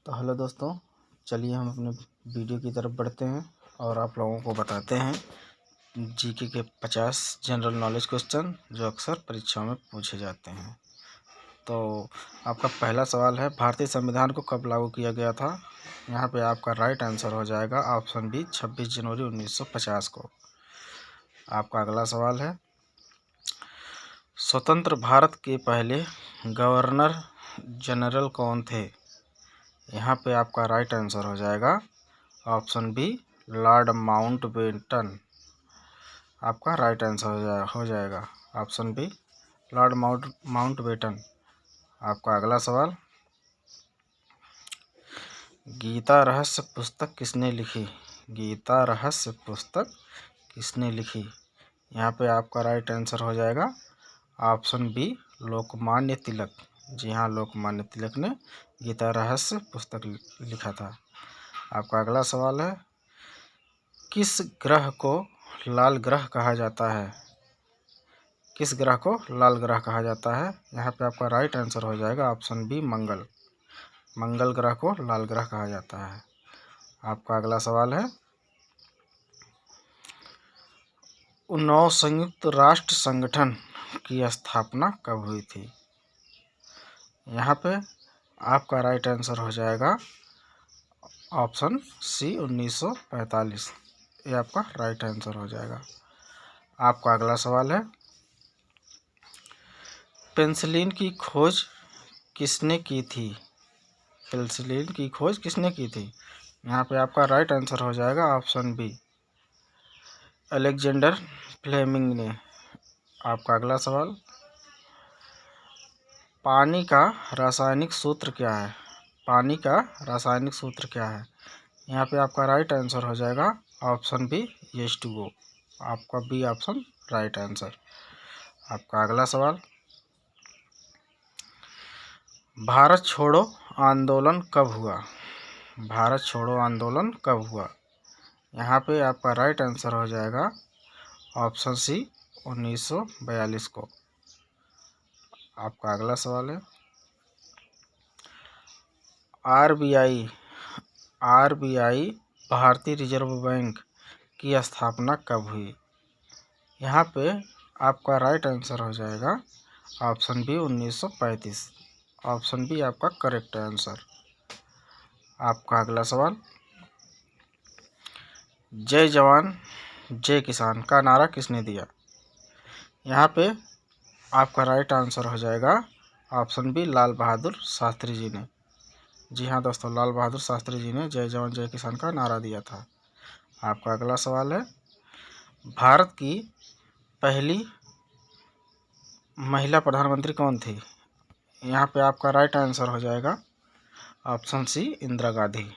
तो हेलो दोस्तों, चलिए हम अपने वीडियो की तरफ बढ़ते हैं और आप लोगों को बताते हैं जीके के 50 जनरल नॉलेज क्वेश्चन जो अक्सर परीक्षाओं में पूछे जाते हैं। तो आपका पहला सवाल है, भारतीय संविधान को कब लागू किया गया था? यहाँ पे आपका राइट आंसर हो जाएगा ऑप्शन बी 26 जनवरी 1950 को। आपका अगला सवाल है, स्वतंत्र भारत के पहले गवर्नर जनरल कौन थे? यहाँ पे आपका राइट आंसर हो जाएगा ऑप्शन बी लॉर्ड माउंटबेटन। आपका राइट आंसर हो जाएगा ऑप्शन बी लॉर्ड माउंटबेटन। आपका अगला सवाल, गीता रहस्य पुस्तक किसने लिखी? गीता रहस्य पुस्तक किसने लिखी? यहाँ पे आपका राइट आंसर हो जाएगा ऑप्शन बी लोकमान्य तिलक। जी हाँ, लोकमान्य तिलक ने गीता रहस्य पुस्तक लिखा था। आपका अगला सवाल है, किस ग्रह को लाल ग्रह कहा जाता है? किस ग्रह को लाल ग्रह कहा जाता है? यहाँ पे आपका राइट आंसर हो जाएगा ऑप्शन बी मंगल। मंगल ग्रह को लाल ग्रह कहा जाता है। आपका अगला सवाल है, 19 संयुक्त राष्ट्र संगठन की स्थापना कब हुई थी? यहाँ पे आपका राइट आंसर हो जाएगा ऑप्शन सी 1945। ये आपका राइट आंसर हो जाएगा। आपका अगला सवाल है, पेनिसिलिन की खोज किसने की थी? पेनिसिलिन की खोज किसने की थी? यहाँ पे आपका राइट आंसर हो जाएगा ऑप्शन बी अलेक्जेंडर फ्लेमिंग ने। आपका अगला सवाल, पानी का रासायनिक सूत्र क्या है? पानी का रासायनिक सूत्र क्या है? यहाँ पे आपका राइट आंसर हो जाएगा ऑप्शन बी H2O। आपका बी ऑप्शन राइट आंसर। आपका अगला सवाल, भारत छोड़ो आंदोलन कब हुआ? भारत छोड़ो आंदोलन कब हुआ? यहाँ पे आपका राइट आंसर हो जाएगा ऑप्शन सी 1942 को। आपका अगला सवाल है, आरबीआई भारतीय रिजर्व बैंक की स्थापना कब हुई? यहाँ पे आपका राइट आंसर हो जाएगा ऑप्शन बी 1935। ऑप्शन बी आपका करेक्ट आंसर। आपका अगला सवाल, जय जवान जय किसान का नारा किसने दिया? यहाँ पे आपका राइट आंसर हो जाएगा ऑप्शन बी लाल बहादुर शास्त्री जी ने। जी हाँ दोस्तों, लाल बहादुर शास्त्री जी ने जय जवान जय किसान का नारा दिया था। आपका अगला सवाल है, भारत की पहली महिला प्रधानमंत्री कौन थी? यहाँ पे आपका राइट आंसर हो जाएगा option C Indira Gandhi.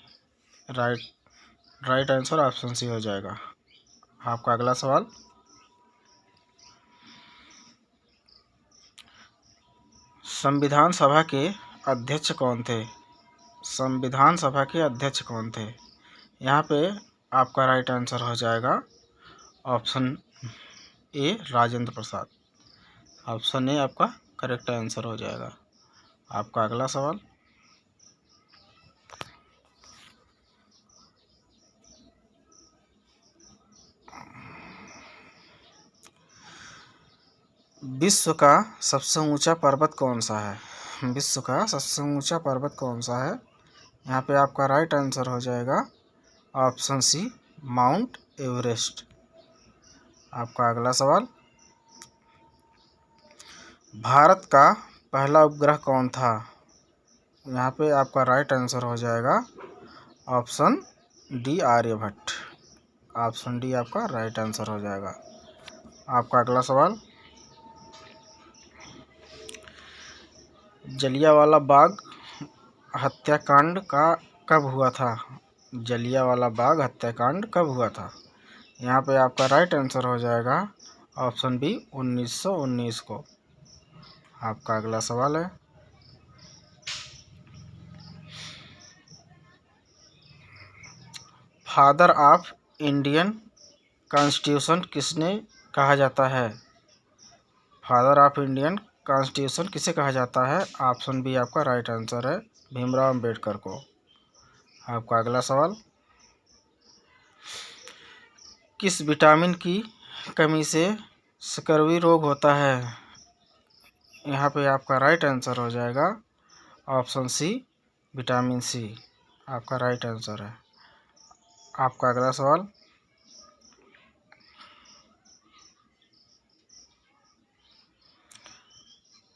Right answer option C हो जाएगा। आपका अगला सवाल, संविधान सभा के अध्यक्ष कौन थे? संविधान सभा के अध्यक्ष कौन थे? यहाँ पे आपका राइट आंसर हो जाएगा option A Rajendra Prasad. Option A आपका करेक्ट आंसर हो जाएगा। आपका अगला सवाल, विश्व का सबसे ऊंचा पर्वत कौन सा है? विश्व का सबसे ऊंचा पर्वत कौन सा है? यहाँ पे आपका राइट आंसर हो जाएगा ऑप्शन सी माउंट एवरेस्ट। आपका अगला सवाल, भारत का पहला उपग्रह कौन था? यहाँ पे आपका राइट आंसर हो जाएगा option D Aryabhatta. Option D आपका राइट आंसर हो जाएगा। आपका अगला सवाल, जलियांवाला बाग हत्याकांड का कब हुआ था? जलियांवाला बाग हत्याकांड कब हुआ था? यहाँ पे आपका राइट आंसर हो जाएगा ऑप्शन बी 1919 को। आपका अगला सवाल है, फादर ऑफ इंडियन कॉन्स्टिट्यूशन किसने कहा जाता है? फादर ऑफ इंडियन कॉन्स्टिट्यूशन किसे कहा जाता है? ऑप्शन बी आपका राइट आंसर है भीमराव अंबेडकर को। आपका अगला सवाल, किस विटामिन की कमी से स्कर्वी रोग होता है? यहाँ पे आपका राइट आंसर हो जाएगा ऑप्शन सी, विटामिन सी आपका राइट आंसर है। आपका अगला सवाल,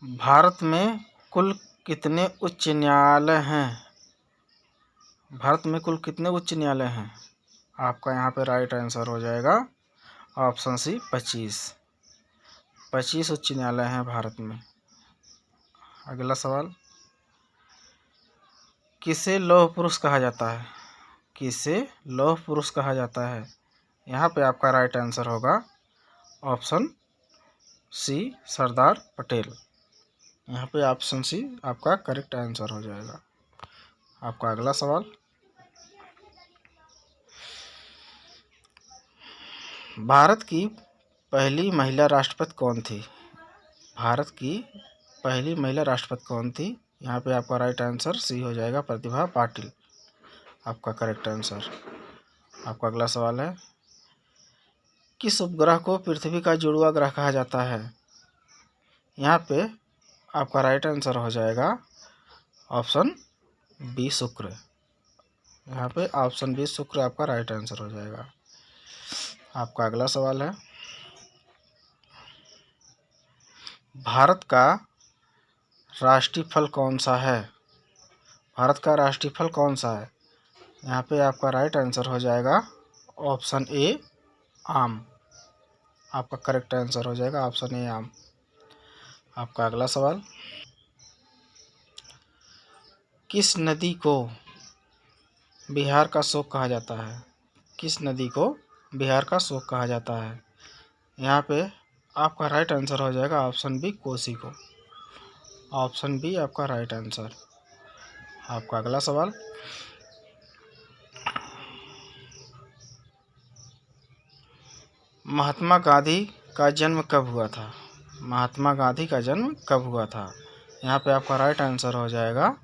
भारत में कुल कितने उच्च न्यायालय हैं? भारत में कुल कितने उच्च न्यायालय हैं? आपका यहाँ पे राइट आंसर हो जाएगा ऑप्शन सी, 25। 25 उच्च न्यायालय हैं भारत में। अगला सवाल, किसे लौह पुरुष कहा जाता है? किसे लौह पुरुष कहा जाता है? यहाँ पे आपका राइट आंसर होगा ऑप्शन सी, सरदार पटेल। यहाँ पे ऑप्शन सी आपका करेक्ट आंसर हो जाएगा। आपका अगला सवाल, भारत की पहली महिला राष्ट्रपति कौन थी? भारत की पहली महिला राष्ट्रपति कौन थी? यहाँ पे आपका राइट आंसर सी हो जाएगा, प्रतिभा पाटिल आपका करेक्ट आंसर। आपका अगला सवाल है, किस उपग्रह को पृथ्वी का जुड़वा ग्रह कहा जाता है? यहाँ पे आपका राइट आंसर हो जाएगा ऑप्शन बी, शुक्र। यहाँ पे ऑप्शन बी, शुक्र आपका राइट आंसर हो जाएगा। आपका अगला सवाल है, भारत का राष्ट्रीय फल कौन सा है? भारत का राष्ट्रीय फल कौन सा है? यहाँ पे आपका राइट आंसर हो जाएगा ऑप्शन ए, आम। आपका करेक्ट आंसर हो जाएगा ऑप्शन ए, आम। आपका अगला सवाल, किस नदी को बिहार का शोक कहा जाता है? किस नदी को बिहार का शोक कहा जाता है? यहाँ पे आपका राइट आंसर हो जाएगा ऑप्शन बी, कोसी को। ऑप्शन बी आपका राइट आंसर। आपका अगला सवाल, महात्मा गांधी का जन्म कब हुआ था? महात्मा गांधी का जन्म कब हुआ था? यहाँ पे आपका राइट आंसर हो जाएगा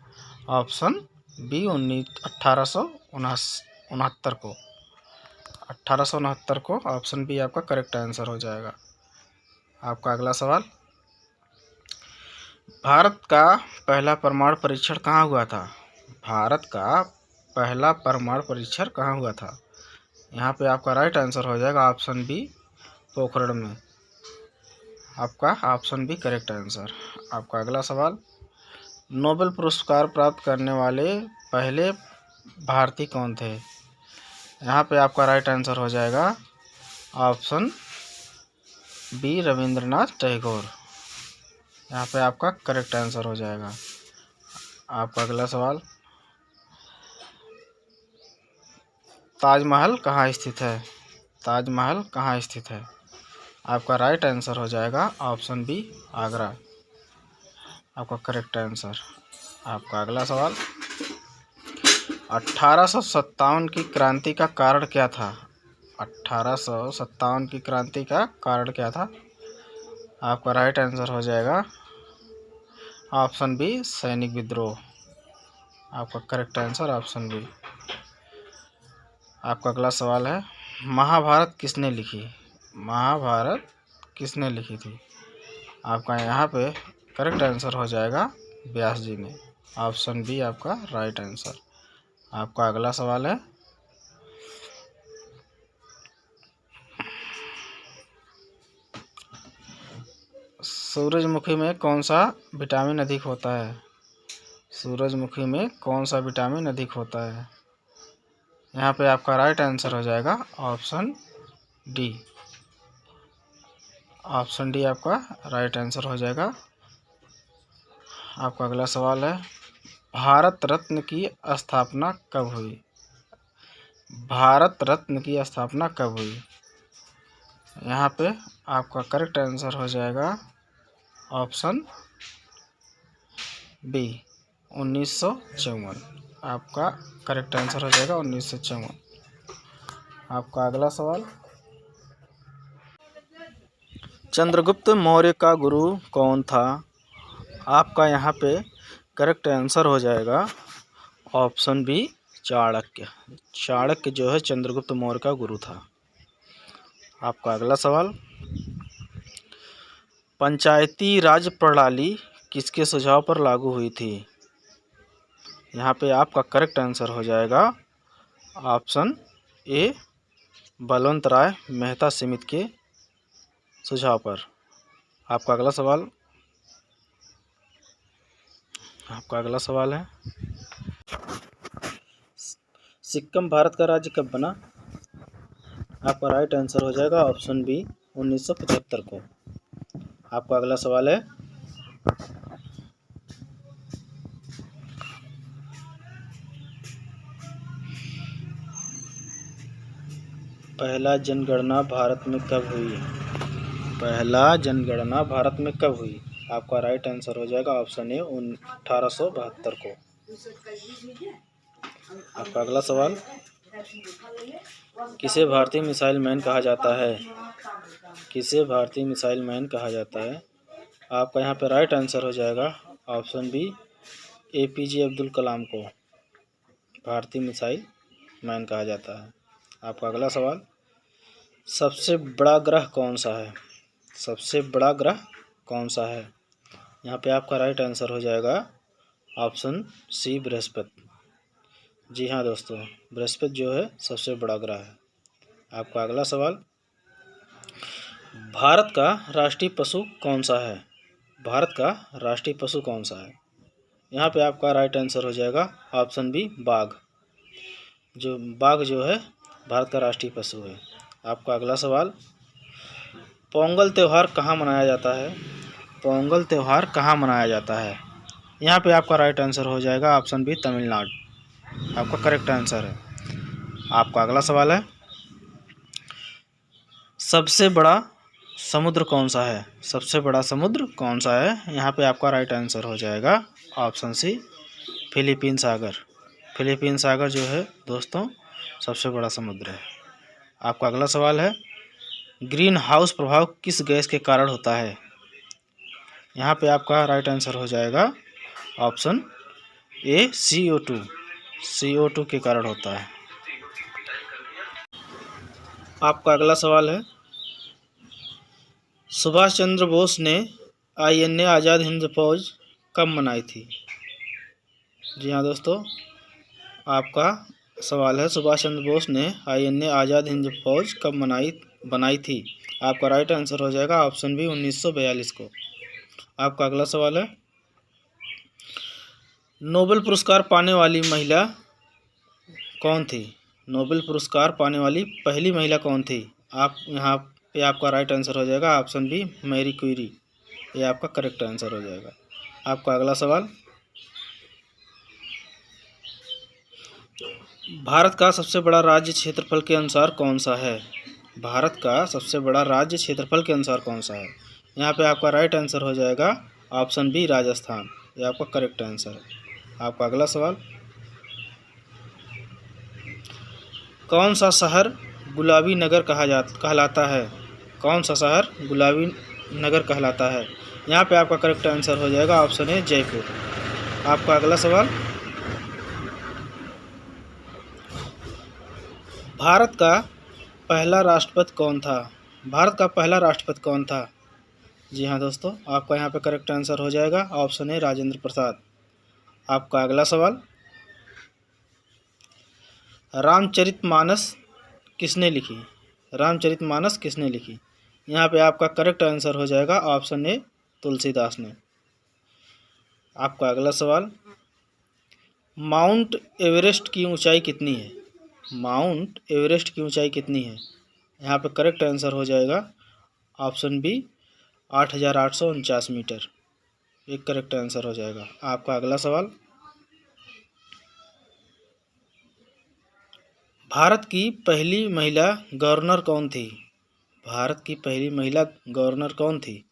ऑप्शन बी, 1869 को। 1869 को ऑप्शन बी आपका करेक्ट आंसर हो जाएगा। आपका अगला सवाल, भारत का पहला परमाणु परीक्षण कहाँ हुआ था? भारत का पहला परमाणु परीक्षण कहाँ हुआ था? यहाँ पे आपका राइट आंसर हो जाएगा ऑप्शन बी, पोखरण में। आपका ऑप्शन बी करेक्ट आंसर। आपका अगला सवाल, नोबेल पुरस्कार प्राप्त करने वाले पहले भारतीय कौन थे? यहाँ पे आपका राइट आंसर हो जाएगा ऑप्शन बी, रविंद्रनाथ टैगोर। यहाँ पे आपका करेक्ट आंसर हो जाएगा। आपका अगला सवाल, ताजमहल कहाँ स्थित है? ताजमहल कहाँ स्थित है? आपका राइट आंसर हो जाएगा ऑप्शन बी, आगरा। आपका करेक्ट आंसर। आपका अगला सवाल, 1857 की क्रांति का कारण क्या था? 1857 की क्रांति का कारण क्या था? आपका राइट आंसर हो जाएगा ऑप्शन बी, सैनिक विद्रोह। आपका करेक्ट आंसर ऑप्शन बी। आपका अगला सवाल है, महाभारत किसने लिखी? महाभारत किसने लिखी थी? आपका यहाँ पे करेक्ट आंसर हो जाएगा व्यास जी ने। ऑप्शन बी आपका राइट आंसर। आपका अगला सवाल है, सूरजमुखी में कौन सा विटामिन अधिक होता है? सूरजमुखी में कौन सा विटामिन अधिक होता है? यहाँ पे आपका राइट आंसर हो जाएगा ऑप्शन डी। ऑप्शन डी आपका राइट आंसर हो जाएगा। आपका अगला सवाल है, भारत रत्न की स्थापना कब हुई? भारत रत्न की स्थापना कब हुई? यहाँ पे आपका करेक्ट आंसर हो जाएगा ऑप्शन बी, 1954। आपका करेक्ट आंसर हो जाएगा 1954। आपका अगला सवाल, चंद्रगुप्त मौर्य का गुरु कौन था? आपका यहाँ पे करेक्ट आंसर हो जाएगा ऑप्शन बी, चाणक्य। चाणक्य जो है चंद्रगुप्त मौर्य का गुरु था। आपका अगला सवाल, पंचायती राज प्रणाली किसके सुझाव पर लागू हुई थी? यहाँ पे आपका करेक्ट आंसर हो जाएगा ऑप्शन ए, बलवंत राय मेहता समिति के सुझाव पर। आपका अगला सवाल है, सिक्किम भारत का राज्य कब बना? आपका राइट आंसर हो जाएगा ऑप्शन बी, 1975 को। आपका अगला सवाल है, पहला जनगणना भारत में कब हुई? पहला जनगणना भारत में कब हुई? आपका राइट आंसर हो जाएगा ऑप्शन ए, 1872 को। आपका अगला सवाल, किसे भारतीय मिसाइल मैन कहा जाता है? किसे भारतीय मिसाइल मैन कहा जाता है? आपका यहाँ पे राइट आंसर हो जाएगा option B, APJ Abdul Kalam को भारतीय मिसाइल मैन कहा जाता है। आपका अगला सवाल, सबसे बड़ा ग्रह कौन सा है? सबसे बड़ा ग्रह कौन सा है? यहाँ पे आपका राइट आंसर हो जाएगा ऑप्शन सी, बृहस्पति। जी हाँ दोस्तों, बृहस्पति जो है सबसे बड़ा ग्रह है। आपका अगला सवाल, भारत का राष्ट्रीय पशु कौन सा है? भारत का राष्ट्रीय पशु कौन सा है? यहाँ पे आपका राइट आंसर हो जाएगा ऑप्शन बी, बाघ। बाघ जो है भारत का राष्ट्रीय पशु है। आपका अगला सवाल, पोंगल त्यौहार कहाँ मनाया जाता है? पोंगल त्यौहार कहाँ मनाया जाता है? यहाँ पे आपका राइट आंसर हो जाएगा ऑप्शन बी, तमिलनाडु। आपका करेक्ट आंसर है। आपका अगला सवाल है, सबसे बड़ा समुद्र कौन सा है? सबसे बड़ा समुद्र कौन सा है? यहाँ पे आपका राइट आंसर हो जाएगा ऑप्शन सी, फिलीपीन सागर। फिलीपीन सागर जो है दोस्तों सबसे बड़ा समुद्र है। आपका अगला सवाल है, ग्रीन हाउस प्रभाव किस गैस के कारण होता है? यहाँ पे आपका राइट आंसर हो जाएगा ऑप्शन ए, CO2। CO2 के कारण होता है। आपका अगला सवाल है, सुभाष चंद्र बोस ने INA आज़ाद हिंद फौज कब बनाई थी? जी हाँ दोस्तों, आपका सवाल है, सुभाष चंद्र बोस ने INA आज़ाद हिंद फौज कब बनाई थी? आपका राइट आंसर हो जाएगा ऑप्शन बी, 1942 को। आपका अगला सवाल है, नोबेल पुरस्कार पाने वाली महिला कौन थी? नोबेल पुरस्कार पाने वाली पहली महिला कौन थी? आप यहाँ पे आपका राइट आंसर हो जाएगा ऑप्शन बी, मैरी क्यूरी। ये आपका करेक्ट आंसर हो जाएगा। आपका अगला सवाल, भारत का सबसे बड़ा राज्य क्षेत्रफल के अनुसार कौन सा है? भारत का सबसे बड़ा राज्य क्षेत्रफल के अनुसार कौन सा है? यहाँ पे आपका राइट आंसर हो जाएगा ऑप्शन बी, राजस्थान। ये आपका करेक्ट आंसर है। आपका अगला सवाल, कौन सा शहर गुलाबी नगर कहलाता है? कौन सा शहर गुलाबी नगर कहलाता है? यहाँ पे आपका करेक्ट आंसर हो जाएगा ऑप्शन ए, जयपुर। आपका अगला सवाल, भारत का पहला राष्ट्रपति कौन था? भारत का पहला राष्ट्रपति कौन था? जी हाँ दोस्तों, आपका यहाँ पे करेक्ट आंसर हो जाएगा ऑप्शन ए, राजेंद्र प्रसाद। आपका अगला सवाल, रामचरितमानस किसने लिखी? रामचरितमानस किसने लिखी? यहाँ पे आपका करेक्ट आंसर हो जाएगा ऑप्शन ए, तुलसीदास ने। आपका अगला सवाल, माउंट एवरेस्ट की ऊंचाई कितनी है? माउंट एवरेस्ट की ऊंचाई कितनी है? यहाँ पे करेक्ट आंसर हो जाएगा ऑप्शन बी, 8,849 मीटर। एक करेक्ट आंसर हो जाएगा। आपका अगला सवाल, भारत की पहली महिला गवर्नर कौन थी? भारत की पहली महिला गवर्नर कौन थी?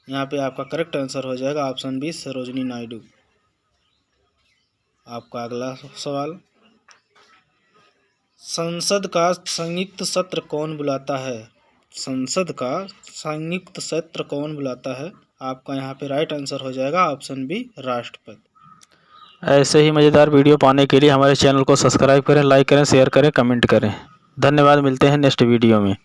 यहाँ पे आपका करेक्ट आंसर हो जाएगा ऑप्शन बी, सरोजिनी नायडू। आपका अगला सवाल, संसद का संयुक्त सत्र कौन बुलाता है? संसद का संयुक्त सत्र कौन बुलाता है? आपका यहाँ पे राइट आंसर हो जाएगा ऑप्शन बी, राष्ट्रपति। ऐसे ही मज़ेदार वीडियो पाने के लिए हमारे चैनल को सब्सक्राइब करें, लाइक करें, शेयर करें, कमेंट करें। धन्यवाद। मिलते हैं नेक्स्ट वीडियो में।